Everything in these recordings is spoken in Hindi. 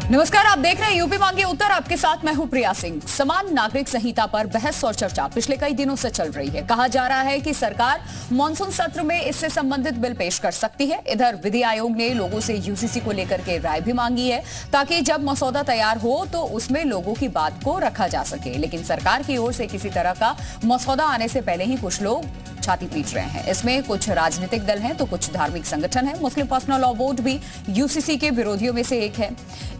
नमस्कार, आप देख रहे हैं यूपी मांगे उत्तर। आपके साथ मैं हूं प्रिया सिंह। समान नागरिक संहिता पर बहस और चर्चा पिछले कई दिनों से चल रही है। कहा जा रहा है कि सरकार मानसून सत्र में इससे संबंधित बिल पेश कर सकती है। इधर विधि आयोग ने लोगों से यूसीसी को लेकर के राय भी मांगी है ताकि जब मसौदा तैयार हो तो उसमें लोगों की बात को रखा जा सके। लेकिन सरकार की ओर से किसी तरह का मसौदा आने से पहले ही कुछ लोग छाती पीट रहे हैं। इसमें कुछ राजनीतिक दल हैं तो कुछ धार्मिक संगठन हैं। मुस्लिम पर्सनल लॉ बोर्ड भी यूसीसी के विरोधियों में से एक है।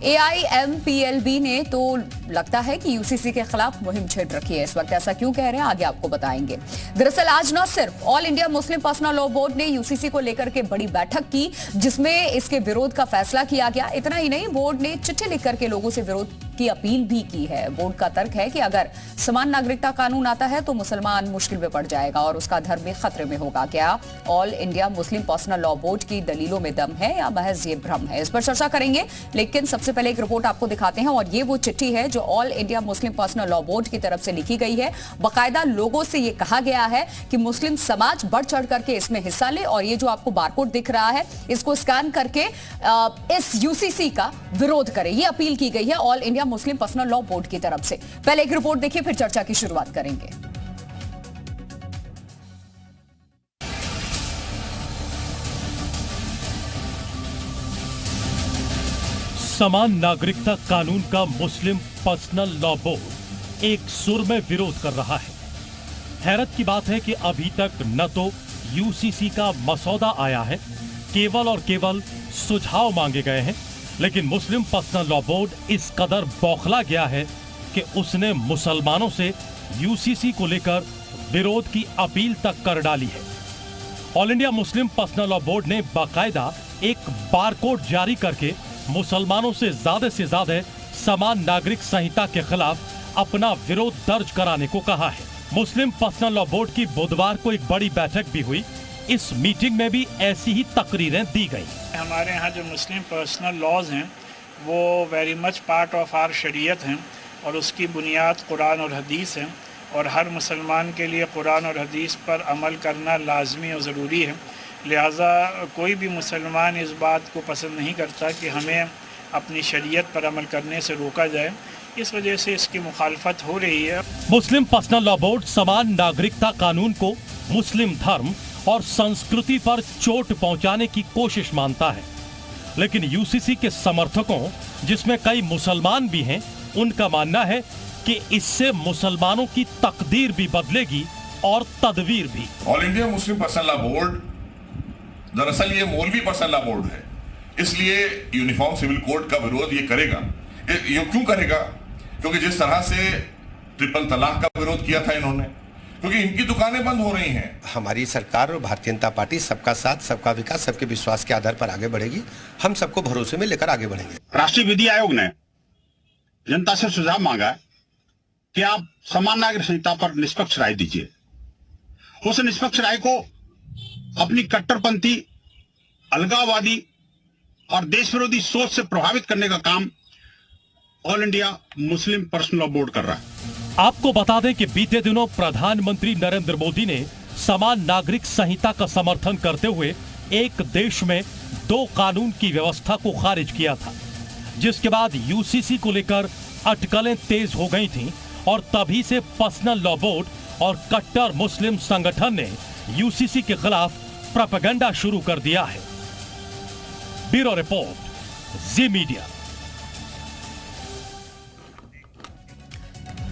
AIMPLB ने तो लगता है कि यूसीसी के खिलाफ मुहिम छेड़ रखी है। इस वक्त ऐसा क्यों कह रहे हैं, आगे आपको बताएंगे। दरअसल आज न सिर्फ all India Muslim personal law board ने यूसीसी को लेकर के बड़ी बैठक की जिसमें इसके विरोध का फैसला किया गया। इतना ही नहीं, बोर्ड ने चिट्ठी लिख करके लोगों से विरोध की अपील भी की है। बोर्ड का तर्क है कि अगर समान नागरिकता कानून आता है तो मुसलमान मुश्किल में पड़ जाएगा और उसका धर्म भी खतरे में होगा। क्या all India Muslim personal law board की दलीलों में दम है या महज ये भ्रम है, इस पर चर्चा करेंगे। लेकिन सबसे पहले एक रिपोर्ट आपको दिखाते हैं और ये वो चिट्ठी है जो all India Muslim personal law board की तरफ से लिखी गई है। बाकायदा लोगों से ये कहा गया है कि मुस्लिम समाज बढ़ चढ़ करके इसमें हिस्सा ले और ये जो आपको बारकोड दिख रहा है इसको स्कैन करके इस यूसीसी का विरोध करे। ये अपील की गई है all India Muslim personal law board की तरफ से। पहले एक रिपोर्ट देखिए, फिर चर्चा की शुरुआत करेंगे। समान नागरिकता कानून का मुस्लिम पर्सनल लॉ बोर्ड एक सुर में विरोध कर रहा है। हैरत की बात है कि अभी तक न तो यूसीसी का मसौदा आया है, केवल और केवल सुझाव मांगे गए हैं। लेकिन मुस्लिम पर्सनल लॉ बोर्ड इस कदर बौखला गया है कि उसने मुसलमानों से यूसीसी को लेकर विरोध की अपील तक कर डाली है। All India Muslim personal law board ने बाकायदा एक बारकोड जारी करके मुसलमानों से ज्यादा समान नागरिक संहिता के खिलाफ अपना विरोध दर्ज कराने को कहा है। मुस्लिम पर्सनल लॉ बोर्ड की बुधवार को एक बड़ी बैठक भी हुई। इस मीटिंग में भी ऐसी ही तकरीरें दी गई। हमारे यहाँ जो मुस्लिम पर्सनल लॉज हैं वो very much part of our शरीयत हैं और उसकी बुनियाद कुरान और हदीस है और हर मुसलमान के लिए कुरान और हदीस पर अमल करना लाजमी और ज़रूरी है। लिहाजा कोई भी मुसलमान इस बात को पसंद नहीं करता कि हमें अपनी शरीयत पर अमल करने से रोका जाए। इस वजह से इसकी मुखालफत हो रही है। मुस्लिम पर्सनल लॉ बोर्ड समान नागरिकता कानून को मुस्लिम धर्म और संस्कृति पर चोट पहुंचाने की कोशिश मानता है। लेकिन यूसीसी के समर्थकों, जिसमें कई मुसलमान भी हैं, उनका मानना है कि इससे मुसलमानों की तकदीर भी बदलेगी और तदवीर भी। All India Muslim personal law board दरअसल ये मौलवी पर्सनल लॉ बोर्ड है, इसलिए यूनिफॉर्म सिविल कोड का विरोध ये करेगा। ये क्यों करेगा? क्योंकि जिस तरह से ट्रिपल तलाक का विरोध किया था इन्होंने, क्योंकि इनकी दुकानें बंद हो रही हैं। हमारी सरकार और भारतीय जनता पार्टी सबका साथ, सबका विकास, सबके विश्वास के आधार पर आगे बढ़ेगी। हम सबको भरोसे में लेकर आगे बढ़ेंगे। राष्ट्रीय विधि आयोग ने जनता से सुझाव मांगा कि आप समान नागरिक संहिता पर निष्पक्ष राय दीजिए। उस निष्पक्ष राय को अपनी कट्टरपंथी, अलगाववादी और देश विरोधी सोच से प्रभावित करने का काम all India Muslim personal law board कर रहा है। आपको बता दें कि बीते दिनों प्रधानमंत्री नरेंद्र मोदी ने समान नागरिक संहिता का समर्थन करते हुए एक देश में दो कानून की व्यवस्था को खारिज किया था, जिसके बाद यूसीसी को लेकर अटकलें तेज हो गई थीं और तभी से पर्सनल लॉ बोर्ड और कट्टर मुस्लिम संगठन ने यूसीसी के खिलाफ प्रोपेगेंडा शुरू कर दिया है। ब्यूरो रिपोर्ट, जी मीडिया।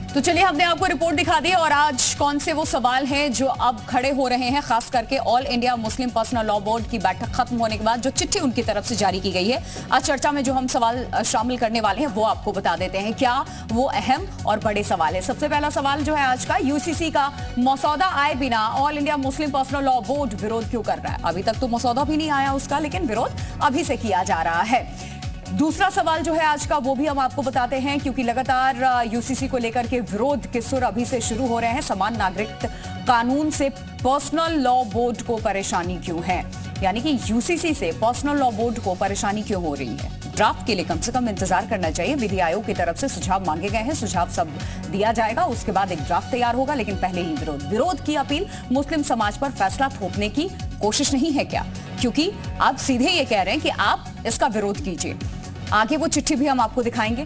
तो चलिए, हमने आपको रिपोर्ट दिखा दी और आज कौन से वो सवाल हैं जो अब खड़े हो रहे हैं, खास करके all India Muslim personal law board की बैठक खत्म होने के बाद जो चिट्ठी उनकी तरफ से जारी की गई है। आज चर्चा में जो हम सवाल शामिल करने वाले हैं वो आपको बता देते हैं क्या वो अहम और बड़े सवाल है। सबसे पहला सवाल जो है आज का, यूसीसी का मसौदा आए बिना all India Muslim personal law board विरोध क्यों कर रहा है? अभी तक तो मसौदा भी नहीं आया उसका, लेकिन विरोध अभी से किया जा रहा है। दूसरा सवाल जो है आज का वो भी हम आपको बताते हैं, क्योंकि लगातार यूसीसी को लेकर के विरोध के सुर अभी से शुरू हो रहे हैं। समान नागरिक कानून से पर्सनल लॉ बोर्ड को परेशानी क्यों है, यानी कि यूसीसी से पर्सनल लॉ बोर्ड को परेशानी क्यों हो रही है? ड्राफ्ट के लिए कम से कम इंतजार करना चाहिए। विधि आयोग की तरफ से सुझाव मांगे गए हैं, सुझाव सब दिया जाएगा, उसके बाद एक ड्राफ्ट तैयार होगा। लेकिन पहले ही विरोध की अपील मुस्लिम समाज पर फैसला थोपने की कोशिश नहीं है क्या? क्योंकि आप सीधे ये कह रहे हैं कि आप इसका विरोध कीजिए। आगे वो चिट्ठी भी हम आपको दिखाएंगे।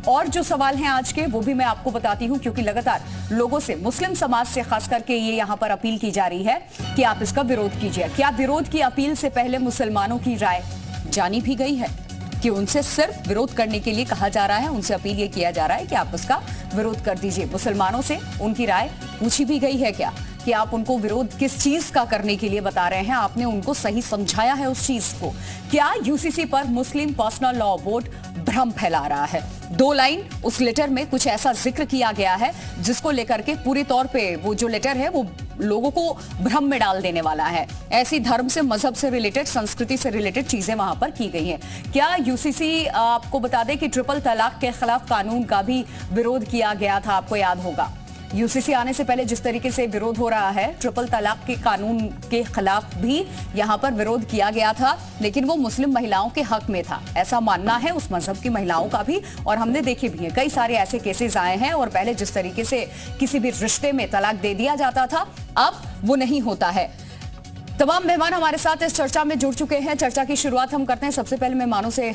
और जो सवाल हैं आज के वो भी मैं आपको बताती हूं, क्योंकि लगातार लोगों से, मुस्लिम समाज से खास करके ये यहां पर अपील की जा रही है कि आप इसका विरोध कीजिए। क्या विरोध की अपील से पहले मुसलमानों की राय जानी भी गई है कि उनसे सिर्फ विरोध करने के लिए कहा जा रहा है, उनसे अपील ये किया जा रहा है कि आप उसका विरोध कर दीजिए। मुसलमानों से उनकी राय पूछी भी गई है क्या कि आप उनको विरोध किस चीज का करने के लिए बता रहे हैं, आपने उनको सही समझाया है उस चीज को? क्या यूसीसी पर मुस्लिम पर्सनल लॉ बोर्ड भ्रम फैला रहा है? 2 लाइन उस लेटर में कुछ ऐसा जिक्र किया गया है जिसको लेकर के पूरी तौर पे वो जो लेटर है वो लोगों को भ्रम में डाल देने वाला है। ऐसी धर्म से, मजहब से रिलेटेड, संस्कृति से रिलेटेड चीजें वहां पर की गई हैं। क्या यूसीसी, आपको बता दें कि ट्रिपल तलाक के खिलाफ कानून का भी विरोध किया गया था, आपको याद होगा। यूसीसी आने से पहले जिस तरीके से विरोध हो रहा है, ट्रिपल तलाक के कानून के खिलाफ भी यहां पर विरोध किया गया था, लेकिन वो मुस्लिम महिलाओं के हक में था, ऐसा मानना है उस मजहब की महिलाओं का भी। और हमने देखे भी हैं कई सारे ऐसे केसेस आए हैं। और पहले जिस तरीके से किसी भी रिश्ते में तलाक दे दिया जाता था, अब वो नहीं होता है। तमाम मेहमान हमारे साथ इस चर्चा में जुड़ चुके हैं। चर्चा की शुरुआत हम करते हैं। सबसे पहले मेहमानों से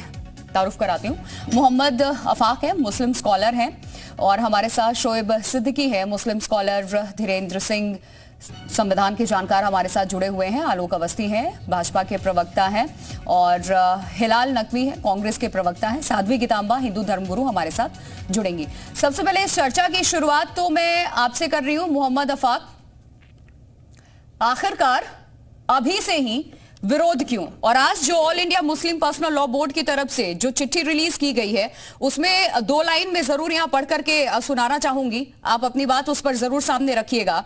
तारुफ कराती हूँ। मोहम्मद अफाक है, मुस्लिम स्कॉलर हैं, और हमारे साथ शोएब सिद्दीकी है, मुस्लिम स्कॉलर। धीरेन्द्र सिंह, संविधान के जानकार, हमारे साथ जुड़े हुए हैं। आलोक अवस्थी हैं, भाजपा के प्रवक्ता हैं, और हिलाल नकवी है, कांग्रेस के प्रवक्ता हैं। साध्वी गीतांबा, हिंदू धर्मगुरु, हमारे साथ जुड़ेंगी। सबसे पहले इस चर्चा की शुरुआत तो मैं आपसे कर रही हूं। मोहम्मद अफाक, आखिरकार अभी से ही विरोध क्यों? और आज जो all India Muslim personal law board की तरफ से जो चिट्ठी रिलीज की गई है, उसमें 2 लाइन में जरूर यहां पढ़ करके सुनाना चाहूंगी, आप अपनी बात उस पर जरूर सामने रखिएगा।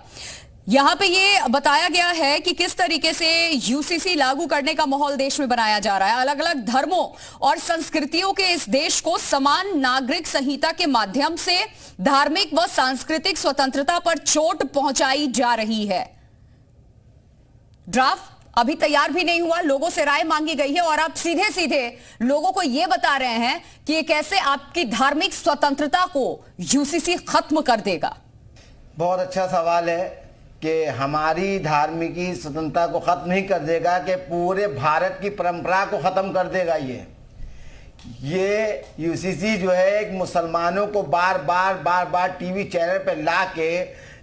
यहां पे ये बताया गया है कि किस तरीके से यूसीसी लागू करने का माहौल देश में बनाया जा रहा है। अलग अलग धर्मों और संस्कृतियों के इस देश को समान नागरिक संहिता के माध्यम से धार्मिक व सांस्कृतिक स्वतंत्रता पर चोट पहुंचाई जा रही है। ड्राफ्ट अभी तैयार भी नहीं हुआ, लोगों से राय मांगी गई है, और आप सीधे सीधे लोगों को यह बता रहे हैं कि ये कैसे आपकी धार्मिक स्वतंत्रता को यूसीसी खत्म कर देगा। बहुत अच्छा सवाल है कि हमारी धार्मिक स्वतंत्रता को खत्म नहीं कर देगा, कि पूरे भारत की परंपरा को खत्म कर देगा। ये यूसीसी जो है एक मुसलमानों को बार बार टीवी चैनल पे ला के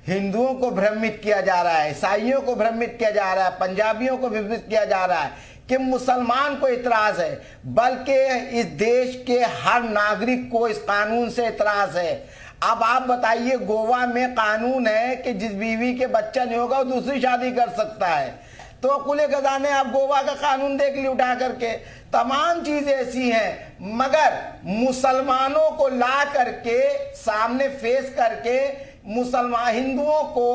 हिंदुओं को भ्रमित किया जा रहा है, ईसाइयों को भ्रमित किया जा रहा है, पंजाबियों को भ्रमित किया जा रहा है कि मुसलमान को इतराज है, बल्कि इस देश के हर नागरिक को इस कानून से इतराज है। अब आप बताइए, गोवा में कानून है कि जिस बीवी के बच्चा नहीं होगा वो दूसरी शादी कर सकता है। तो खुले खजाने आप गोवा का कानून देख ली उठा करके, तमाम चीजें ऐसी हैं, मगर मुसलमानों को ला करके सामने फेस करके मुसलमान हिंदुओं को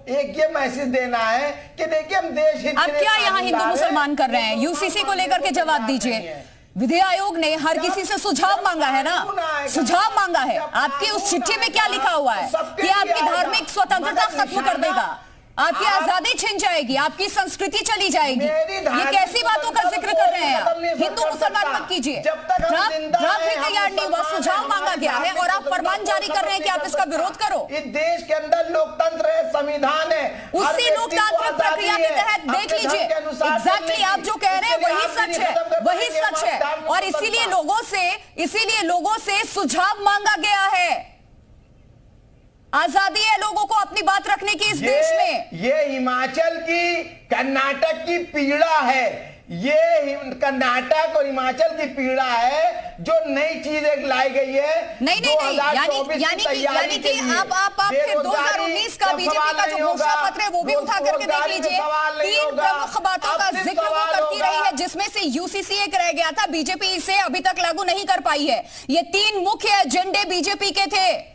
एक ये मैसेज देना है कि देखिए हम देश हित। अब क्या यहाँ हिंदू मुसलमान कर रहे हैं? यूसीसी को लेकर के जवाब दीजिए। विधि आयोग ने हर किसी से सुझाव मांगा है ना, सुझाव मांगा है। आपकी उस चिट्ठी में क्या लिखा हुआ है कि आपकी धार्मिक स्वतंत्रता खत्म कर देगा, आपकी आजादी छिन जाएगी, आपकी संस्कृति चली जाएगी। ये कैसी बातों का जिक्र कर रहे हैं आप? हिंदू मुसलमान मत कीजिए। ड्राफ्ट भी तैयार नहीं हुआ, सुझाव मांगा गया है, और आप फरमान जारी कर रहे हैं कि आप इसका विरोध करो। इस देश के अंदर लोकतंत्र है, संविधान है, उसी लोकतांत्रिक प्रक्रिया के तहत देख लीजिए, एग्जैक्टली आप जो कह रहे हैं वही सच है, वही सच है। और इसीलिए लोगों से सुझाव मांगा गया है। आजादी है लोगों को अपनी बात रखने की इस देश में। ये हिमाचल की, कर्नाटक की पीड़ा है, ये कर्नाटक और हिमाचल की पीड़ा है जो नई चीज एक लाई गई है। नहीं, यानी कि आप फिर 2019 का बीजेपी का जो घोषणा पत्र है वो भी उठा करके देख लीजिए। 3 प्रमुख बातों का जिक्र वो करती रही है, जिसमें से यूसीसी एक रह गया था। बीजेपी इसे अभी तक लागू नहीं कर पाई है। ये 3 मुख्य एजेंडे बीजेपी के थे,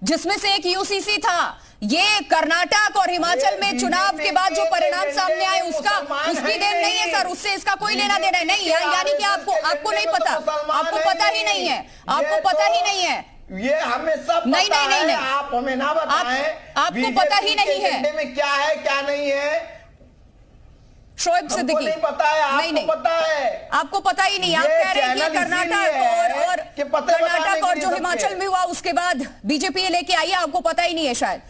जिसमें से एक यूसीसी था। ये कर्नाटक और हिमाचल में चुनाव के बाद जो परिणाम सामने आए उसकी देन नहीं है सर, उससे इसका कोई लेना देना नहीं। यानी कि आपको नहीं पता, आपको पता ही नहीं है, आपको पता ही नहीं है। ये हमें सब नहीं, आप हमें ना बताएं, आपको पता ही नहीं है में क्या है क्या नहीं है। शोएब सिद्दीकी, नहीं पता है, आपको पता है, आपको पता ही नहीं। आप कह रहे हैं कि कर्नाटक और जो हिमाचल में हुआ उसके बाद बीजेपी लेके आई है, आपको पता ही नहीं है शायद।